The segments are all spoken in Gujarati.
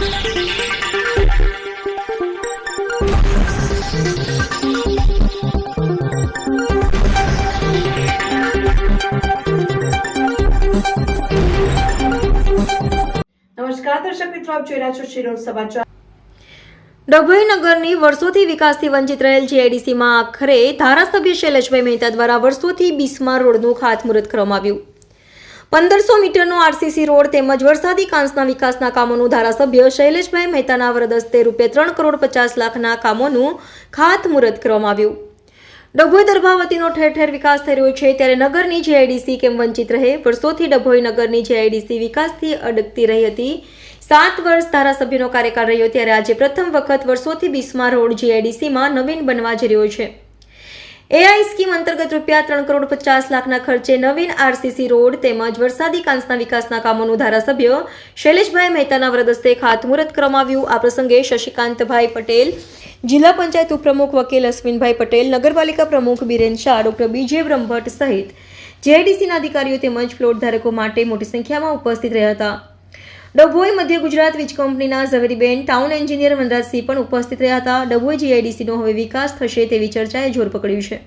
નમસ્કાર દર્શક મિત્રો, આપ જોઈ રહ્યા છો શિરોડ સમાચાર। ડભોઈ નગરની વર્ષોથી વિકાસથી વંચિત રહેલ જીઆઈડીસીમાં આખરે ધારાસભ્ય શૈલેષભાઈ મહેતા દ્વારા વર્ષોથી બિસ્માર રોડનું ખાતમુહૂર્ત કરવામાં આવ્યું। 1500 મીટરનો આરસીસી રોડ તેમજ વરસાદી કાંસના વિકાસના કામોનું ધારાસભ્ય શૈલેષભાઈ મહેતાના વરદ હસ્તે ₹3 કરોડ 50 લાખના કામોનું ખાતમુહૂર્ત કરવામાં આવ્યું। ડભોઈ દર્ભાવતીનો ઠેર ઠેર વિકાસ થઈ રહ્યો છે, ત્યારે નગરની જીઆઈડીસી કેમ વંચિત રહે? વર્ષોથી ડભોઈ નગરની જીઆઈડીસી વિકાસથી અડકતી રહી હતી। 7 વર્ષ ધારાસભ્યનો કાર્યકાળ રહ્યો, ત્યારે આજે પ્રથમ વખત વર્ષોથી બિસ્માર રોડ જીઆઈડીસીમાં નવીન બનવા જઈ રહ્યો છે। એઆઈ સ્કીમ અંતર્ગત ₹3 કરોડ 50 લાખના ખર્ચે નવીન આરસીસી રોડ તેમજ વરસાદી કાંસના વિકાસના કામોનું ધારાસભ્ય શૈલેષભાઈ મહેતાના વરદ હસ્તે ખાતમુહૂર્ત કરવામાં આવ્યું। આ પ્રસંગે શશિકાંતભાઈ પટેલ, જિલ્લા પંચાયત ઉપપ્રમુખ વકીલ અશ્વિનભાઈ પટેલ, નગરપાલિકા પ્રમુખ બિરેન શાહ, ડોક્ટર બીજે બ્રહ્મભટ્ટ સહિત જીઆઈડીસીના અધિકારીઓ તેમજ પ્લોટ ધારકો માટે મોટી સંખ્યામાં ઉપસ્થિત રહ્યા હતા। ડભોઈ મધ્ય ગુજરાત વીજ કંપનીના ઝવેરીબેન, ટાઉન એન્જિનિયર વનરાજસિંહ પણ ઉપસ્થિત રહ્યા હતા। ડભોઈ જીઆઈડીસીનો હવે વિકાસ થશે તેવી ચર્ચાએ જોર પકડ્યું છે,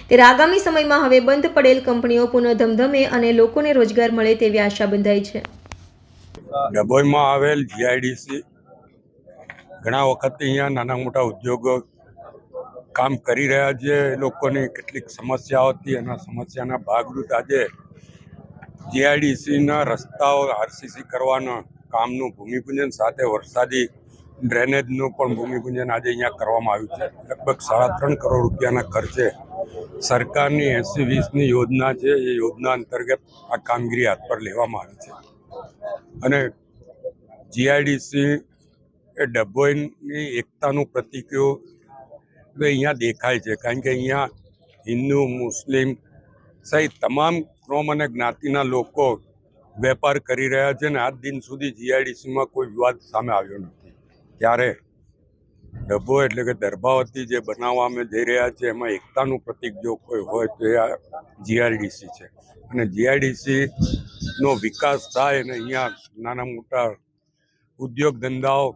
ત્યારે આગામી સમયમાં હવે બંધ પડેલ કંપનીઓ પુનઃ ધમધમે અને લોકોને રોજગાર મળે તેવી આશા બંધાઈ છે। ડભોઈમાં આવેલ જીઆઈડીસી ઘણા વખતથી અહીંયા નાના મોટા ઉદ્યોગો કામ કરી રહ્યા છે। લોકોની કેટલીક સમસ્યાઓ હતી, એના સમસ્યાના ભાગરૂપે આજે જીઆઈડીસીના રસ્તાઓ આરસીસી કરવાના કામનું ભૂમિપૂજન સાથે વરસાદી ડ્રેનેજનું પણ ભૂમિપૂજન આજે અહીંયા કરવામાં આવ્યું છે। લગભગ ₹3.5 કરોડ રૂપિયાના ખર્ચે સરકારની 80-20ની યોજના છે, એ યોજના અંતર્ગત આ કામગીરી હાથ પર લેવામાં આવી છે। અને જીઆઈડીસી એ ડભોઈની એકતાનું પ્રતીક અહીંયા દેખાય છે, કારણ કે અહીંયા હિન્દુ, મુસ્લિમ સહિત તમામ કોમ અને જ્ઞાતિના લોકો વેપાર કરી રહ્યા છે, અને આજ દિન સુધી જીઆઈડીસીમાં કોઈ વિવાદ સામે આવ્યો નથી। ત્યારે ડભોઈ એટલે કે દર્ભાવતી જે બનાવવામાં જઈ રહ્યા છે, એમાં એકતાનું પ્રતીક જો કોઈ હોય તો એ જીઆઈડીસી છે। અને જીઆઈડીસીનો વિકાસ થાય અને અહીંયા નાના મોટા ઉદ્યોગ ધંધાઓ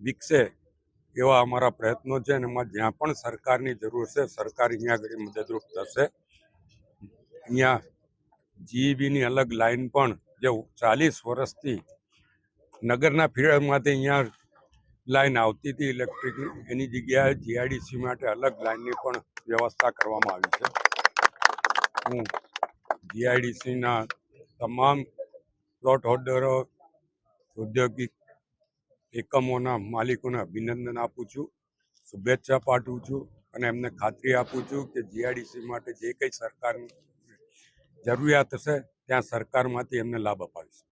વિકસે એવા અમારા પ્રયત્નો છે, અને એમાં જ્યાં પણ સરકારની જરૂર છે સરકાર અહીંયા આગળ મદદરૂપ થશે। અહીંયા જીઈબીની અલગ લાઈન પણ જે 40 વર્ષથી નગરના ફીડરમાંથી અહીંયા લાઈન આવતી હતી ઇલેક્ટ્રિકની, એની જગ્યાએ જીઆઈડીસી માટે અલગ લાઈનની પણ વ્યવસ્થા કરવામાં આવી છે। હું જીઆઈડીસીના તમામ પ્લોટ હોલ્ડરો, ઔદ્યોગિક એકમોના માલિકોને અભિનંદન આપું છું, શુભેચ્છા પાઠવું છું, અને એમને ખાતરી આપું છું કે જીઆઈડીસી માટે જે કંઈ સરકારની જરૂરિયાત હશે ત્યાં સરકારમાંથી એમને લાભ અપાવીશું।